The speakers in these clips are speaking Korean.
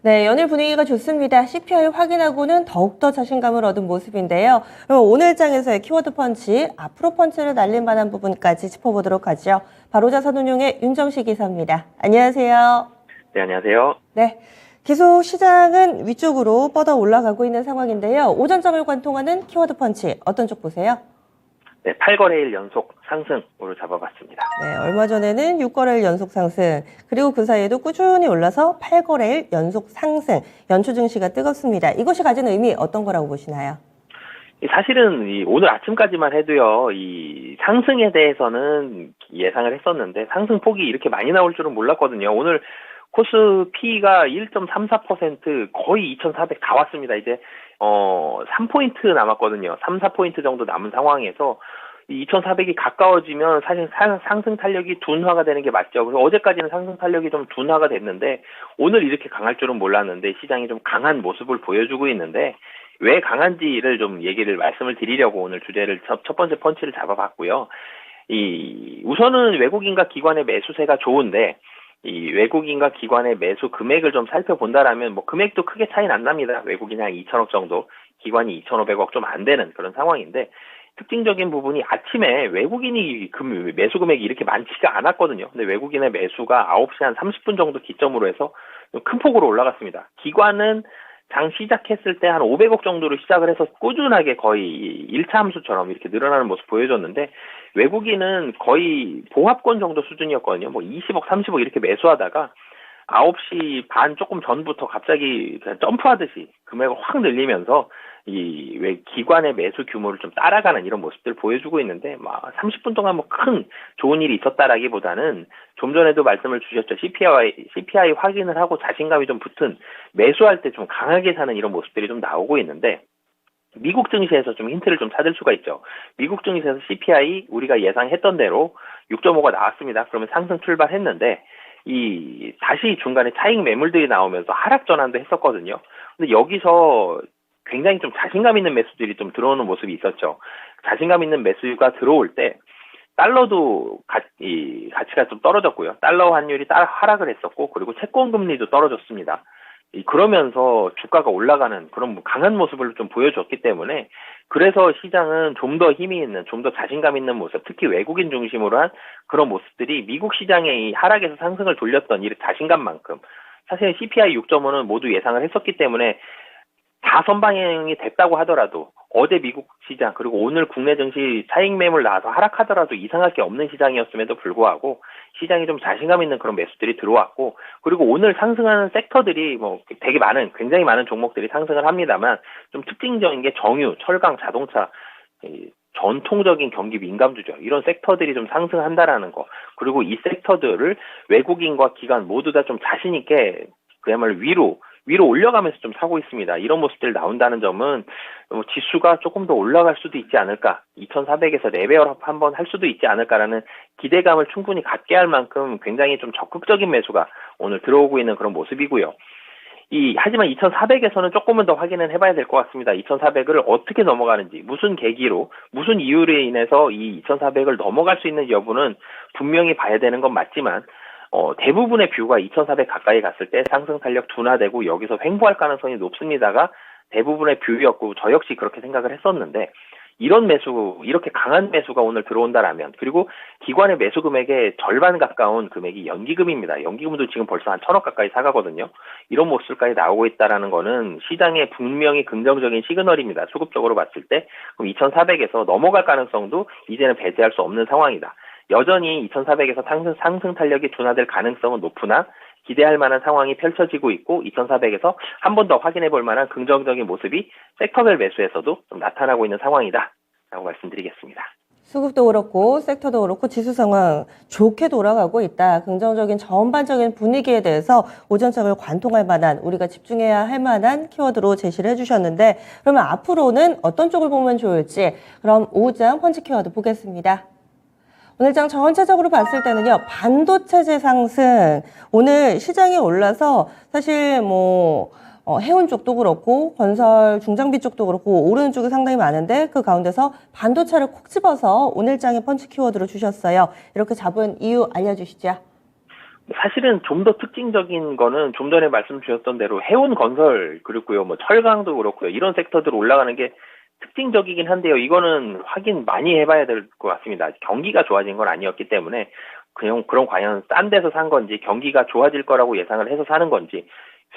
네, 연일 분위기가 좋습니다. CPI 확인하고는 더욱더 자신감을 얻은 모습인데요. 그럼 오늘 장에서의 키워드 펀치, 앞으로 펀치를 날릴 만한 부분까지 짚어보도록 하죠. 바로자산운용의 윤정식 기사입니다. 안녕하세요. 네, 안녕하세요. 네, 계속 시장은 위쪽으로 뻗어 올라가고 있는 상황인데요. 오전장을 관통하는 키워드 펀치, 어떤 쪽 보세요? 네, 8거래일 연속 상승으로 잡아봤습니다. 네, 얼마 전에는 6거래일 연속 상승, 그리고 그 사이에도 꾸준히 올라서 8거래일 연속 상승, 연초 증시가 뜨겁습니다. 이것이 가진 의미 어떤 거라고 보시나요? 사실은 오늘 아침까지만 해도요, 이 상승에 대해서는 예상을 했었는데 상승 폭이 이렇게 많이 나올 줄은 몰랐거든요. 오늘 코스피가 1.34% 거의 2,400 다 왔습니다. 이제 3포인트 남았거든요. 3, 4포인트 정도 남은 상황에서 2,400이 가까워지면 사실 상승 탄력이 둔화가 되는 게 맞죠. 그래서 어제까지는 상승 탄력이 좀 둔화가 됐는데 오늘 이렇게 강할 줄은 몰랐는데 시장이 좀 강한 모습을 보여주고 있는데 왜 강한지를 좀 말씀을 드리려고 오늘 주제를 첫 번째 펀치를 잡아봤고요. 우선은 외국인과 기관의 매수세가 좋은데 이 외국인과 기관의 매수 금액을 좀 살펴본다라면 뭐 금액도 크게 차이는 안 납니다. 외국인이 한 2천억 정도, 기관이 2,500억 좀 안 되는 그런 상황인데 특징적인 부분이 아침에 외국인이 매수 금액이 이렇게 많지가 않았거든요. 근데 외국인의 매수가 9시 한 30분 정도 기점으로 해서 큰 폭으로 올라갔습니다. 기관은 장 시작했을 때 한 500억 정도로 시작을 해서 꾸준하게 거의 1차 함수처럼 이렇게 늘어나는 모습 보여줬는데 외국인은 거의 봉합권 정도 수준이었거든요. 뭐 20억, 30억 이렇게 매수하다가 9시 반 조금 전부터 갑자기 그냥 점프하듯이 금액을 확 늘리면서 왜 기관의 매수 규모를 좀 따라가는 이런 모습들을 보여주고 있는데, 30분 동안 뭐 큰 좋은 일이 있었다라기보다는 좀 전에도 말씀을 주셨죠. CPI 확인을 하고 자신감이 좀 붙은 매수할 때 좀 강하게 사는 이런 모습들이 좀 나오고 있는데, 미국 증시에서 좀 힌트를 좀 찾을 수가 있죠. 미국 증시에서 CPI 우리가 예상했던 대로 6.5가 나왔습니다. 그러면 상승 출발했는데, 다시 중간에 차익 매물들이 나오면서 하락 전환도 했었거든요. 근데 여기서 굉장히 좀 자신감 있는 매수들이 좀 들어오는 모습이 있었죠. 자신감 있는 매수가 들어올 때 달러도 가치가 좀 떨어졌고요. 달러 환율이 하락을 했었고, 그리고 채권 금리도 떨어졌습니다. 그러면서 주가가 올라가는 그런 강한 모습을 좀 보여줬기 때문에 그래서 시장은 좀 더 힘이 있는, 좀 더 자신감 있는 모습, 특히 외국인 중심으로 한 그런 모습들이 미국 시장의 이 하락에서 상승을 돌렸던 이 자신감만큼 사실 CPI 6.5는 모두 예상을 했었기 때문에 다 선방향이 됐다고 하더라도 어제 미국 시장 그리고 오늘 국내 증시 차익 매물 나와서 하락하더라도 이상할 게 없는 시장이었음에도 불구하고 시장이 좀 자신감 있는 그런 매수들이 들어왔고, 그리고 오늘 상승하는 섹터들이 뭐 되게 굉장히 많은 종목들이 상승을 합니다만 좀 특징적인 게 정유, 철강, 자동차, 전통적인 경기 민감주죠. 이런 섹터들이 좀 상승한다라는 거. 그리고 이 섹터들을 외국인과 기관 모두 다 좀 자신 있게 그야말로 위로 올려가면서 좀 사고 있습니다. 이런 모습들 나온다는 점은 지수가 조금 더 올라갈 수도 있지 않을까, 2,400에서 레벨업 한번 할 수도 있지 않을까라는 기대감을 충분히 갖게 할 만큼 굉장히 좀 적극적인 매수가 오늘 들어오고 있는 그런 모습이고요. 하지만 2,400에서는 조금은 더 확인을 해봐야 될 것 같습니다. 2,400을 어떻게 넘어가는지, 무슨 계기로, 무슨 이유로 인해서 이 2,400을 넘어갈 수 있는 여부는 분명히 봐야 되는 건 맞지만 대부분의 뷰가 2,400 가까이 갔을 때 상승 탄력 둔화되고 여기서 횡보할 가능성이 높습니다가 대부분의 뷰였고 저 역시 그렇게 생각을 했었는데, 이렇게 강한 매수가 오늘 들어온다라면, 그리고 기관의 매수 금액의 절반 가까운 금액이 연기금입니다. 연기금도 지금 벌써 한 1,000억 가까이 사가거든요. 이런 모습까지 나오고 있다라는 거는 시장에 분명히 긍정적인 시그널입니다. 수급적으로 봤을 때. 그럼 2,400에서 넘어갈 가능성도 이제는 배제할 수 없는 상황이다. 여전히 2,400에서 상승 탄력이 둔화될 가능성은 높으나 기대할 만한 상황이 펼쳐지고 있고 2,400에서 한 번 더 확인해 볼 만한 긍정적인 모습이 섹터별 매수에서도 좀 나타나고 있는 상황이다 라고 말씀드리겠습니다. 수급도 그렇고 섹터도 그렇고 지수 상황 좋게 돌아가고 있다. 긍정적인 전반적인 분위기에 대해서 오전장을 관통할 만한, 우리가 집중해야 할 만한 키워드로 제시를 해주셨는데, 그러면 앞으로는 어떤 쪽을 보면 좋을지, 그럼 오후장 펀치 키워드 보겠습니다. 오늘 장 전체적으로 봤을 때는요, 반도체재 상승, 오늘 시장이 올라서 사실 해운 쪽도 그렇고 건설 중장비 쪽도 그렇고 오르는 쪽이 상당히 많은데 그 가운데서 반도체를 콕 집어서 오늘 장의 펀치 키워드로 주셨어요. 이렇게 잡은 이유 알려주시죠. 사실은 좀 더 특징적인 거는 좀 전에 말씀 주셨던 대로 해운 건설 그렇고요. 뭐 철강도 그렇고요. 이런 섹터들 올라가는 게 특징적이긴 한데요. 이거는 확인 많이 해봐야 될 것 같습니다. 경기가 좋아진 건 아니었기 때문에 그냥 그런 과연 싼 데서 산 건지 경기가 좋아질 거라고 예상을 해서 사는 건지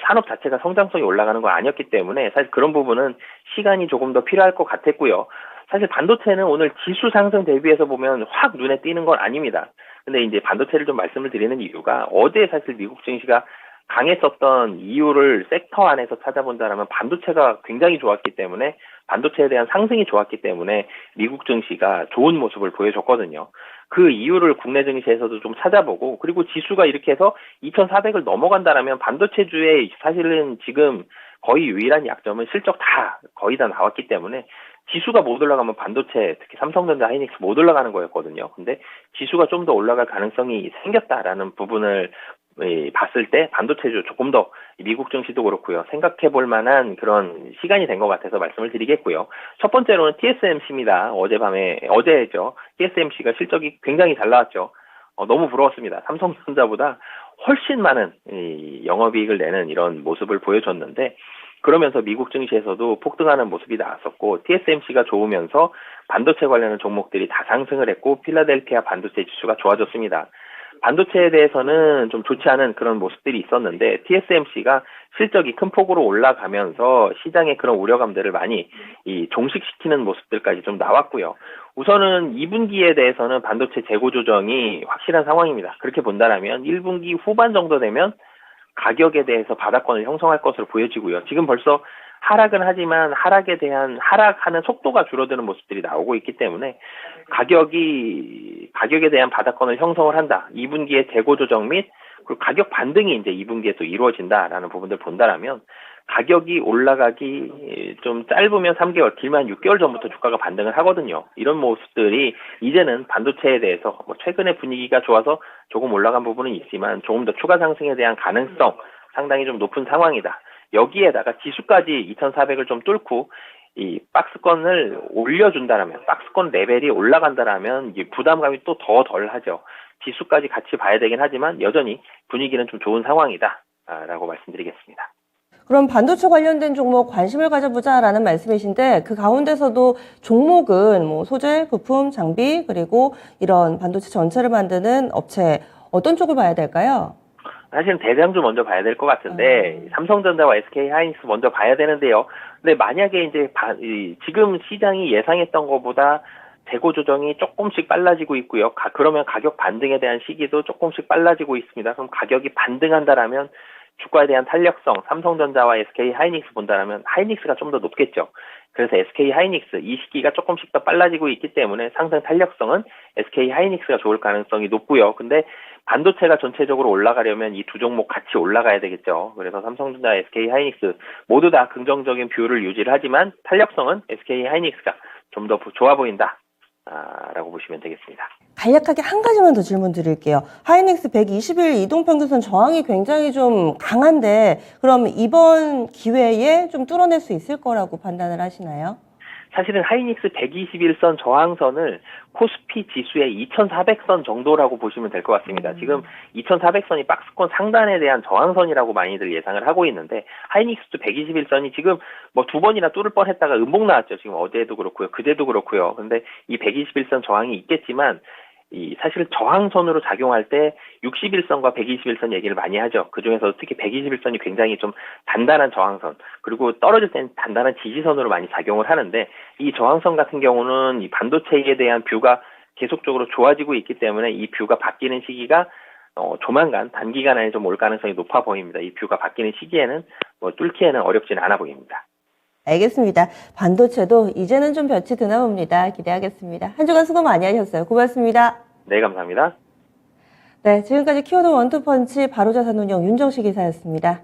산업 자체가 성장성이 올라가는 건 아니었기 때문에 사실 그런 부분은 시간이 조금 더 필요할 것 같았고요. 사실 반도체는 오늘 지수 상승 대비해서 보면 확 눈에 띄는 건 아닙니다. 근데 이제 반도체를 좀 말씀을 드리는 이유가 어제 사실 미국 증시가 강했었던 이유를 섹터 안에서 찾아본다면 반도체가 굉장히 좋았기 때문에 반도체에 대한 상승이 좋았기 때문에 미국 증시가 좋은 모습을 보여줬거든요. 그 이유를 국내 증시에서도 좀 찾아보고 그리고 지수가 이렇게 해서 2,400을 넘어간다라면 반도체주의 사실은 지금 거의 유일한 약점은 실적 다 거의 다 나왔기 때문에 지수가 못 올라가면 반도체 특히 삼성전자 하이닉스 못 올라가는 거였거든요. 근데 지수가 좀 더 올라갈 가능성이 생겼다라는 부분을 봤을 때 반도체주 조금 더 미국 증시도 그렇고요. 생각해 볼 만한 그런 시간이 된 것 같아서 말씀을 드리겠고요. 첫 번째로는 TSMC입니다. 어제죠. TSMC가 실적이 굉장히 잘 나왔죠. 너무 부러웠습니다. 삼성전자보다 훨씬 많은 영업이익을 내는 이런 모습을 보여줬는데 그러면서 미국 증시에서도 폭등하는 모습이 나왔었고 TSMC가 좋으면서 반도체 관련한 종목들이 다 상승을 했고 필라델피아 반도체 지수가 좋아졌습니다. 반도체에 대해서는 좀 좋지 않은 그런 모습들이 있었는데 TSMC가 실적이 큰 폭으로 올라가면서 시장의 그런 우려감들을 많이 종식시키는 모습들까지 좀 나왔고요. 우선은 2분기에 대해서는 반도체 재고 조정이 확실한 상황입니다. 그렇게 본다면 1분기 후반 정도 되면 가격에 대해서 바닥권을 형성할 것으로 보여지고요. 지금 벌써 하락은 하지만 하락하는 속도가 줄어드는 모습들이 나오고 있기 때문에 가격에 대한 바닥권을 형성을 한다. 2분기에 재고 조정 및 그리고 가격 반등이 이제 2분기에 또 이루어진다라는 부분들 본다라면 가격이 올라가기 좀 짧으면 3개월, 길면 6개월 전부터 주가가 반등을 하거든요. 이런 모습들이 이제는 반도체에 대해서 최근에 분위기가 좋아서 조금 올라간 부분은 있지만 조금 더 추가 상승에 대한 가능성 상당히 좀 높은 상황이다. 여기에다가 지수까지 2,400을 좀 뚫고 이 박스권을 올려준다라면 박스권 레벨이 올라간다라면 이 부담감이 또 더 덜하죠. 지수까지 같이 봐야 되긴 하지만 여전히 분위기는 좀 좋은 상황이다 라고 말씀드리겠습니다. 그럼 반도체 관련된 종목 관심을 가져보자라는 말씀이신데 그 가운데서도 종목은 뭐 소재, 부품, 장비 그리고 이런 반도체 전체를 만드는 업체 어떤 쪽을 봐야 될까요? 사실은 대장주 먼저 봐야 될 것 같은데 삼성전자와 SK 하이닉스 먼저 봐야 되는데요. 근데 만약에 이제 지금 시장이 예상했던 것보다 재고 조정이 조금씩 빨라지고 있고요. 그러면 가격 반등에 대한 시기도 조금씩 빨라지고 있습니다. 그럼 가격이 반등한다라면 주가에 대한 탄력성, 삼성전자와 SK 하이닉스 본다라면 하이닉스가 좀 더 높겠죠. 그래서 SK 하이닉스 이 시기가 조금씩 더 빨라지고 있기 때문에 상승 탄력성은 SK 하이닉스가 좋을 가능성이 높고요. 근데 반도체가 전체적으로 올라가려면 이 두 종목 같이 올라가야 되겠죠. 그래서 삼성전자, SK 하이닉스 모두 다 긍정적인 뷰를 유지를 하지만 탄력성은 SK 하이닉스가 좀 더 좋아 보인다. 라고 보시면 되겠습니다. 간략하게 한 가지만 더 질문 드릴게요. 하이닉스 120일 이동평균선 저항이 굉장히 좀 강한데 그럼 이번 기회에 좀 뚫어낼 수 있을 거라고 판단을 하시나요? 사실은 하이닉스 121선 저항선을 코스피 지수의 2400선 정도라고 보시면 될 것 같습니다. 지금 2400선이 박스권 상단에 대한 저항선이라고 많이들 예상을 하고 있는데 하이닉스도 121선이 지금 뭐 두 번이나 뚫을 뻔했다가 음봉 나왔죠. 지금 어제도 그렇고요. 그제도 그렇고요. 근데 이 121선 저항이 있겠지만 사실 저항선으로 작용할 때 61선과 121선 얘기를 많이 하죠. 그중에서 특히 121선이 굉장히 좀 단단한 저항선 그리고 떨어질 때는 단단한 지지선으로 많이 작용을 하는데 이 저항선 같은 경우는 이 반도체에 대한 뷰가 계속적으로 좋아지고 있기 때문에 이 뷰가 바뀌는 시기가 조만간 단기간 안에 좀 올 가능성이 높아 보입니다. 이 뷰가 바뀌는 시기에는 뚫기에는 어렵지는 않아 보입니다. 알겠습니다. 반도체도 이제는 좀 볕이 드나 봅니다. 기대하겠습니다. 한 주간 수고 많이 하셨어요. 고맙습니다. 네, 감사합니다. 네, 지금까지 키워드 원투펀치 바로자산운용 윤정식 이사였습니다.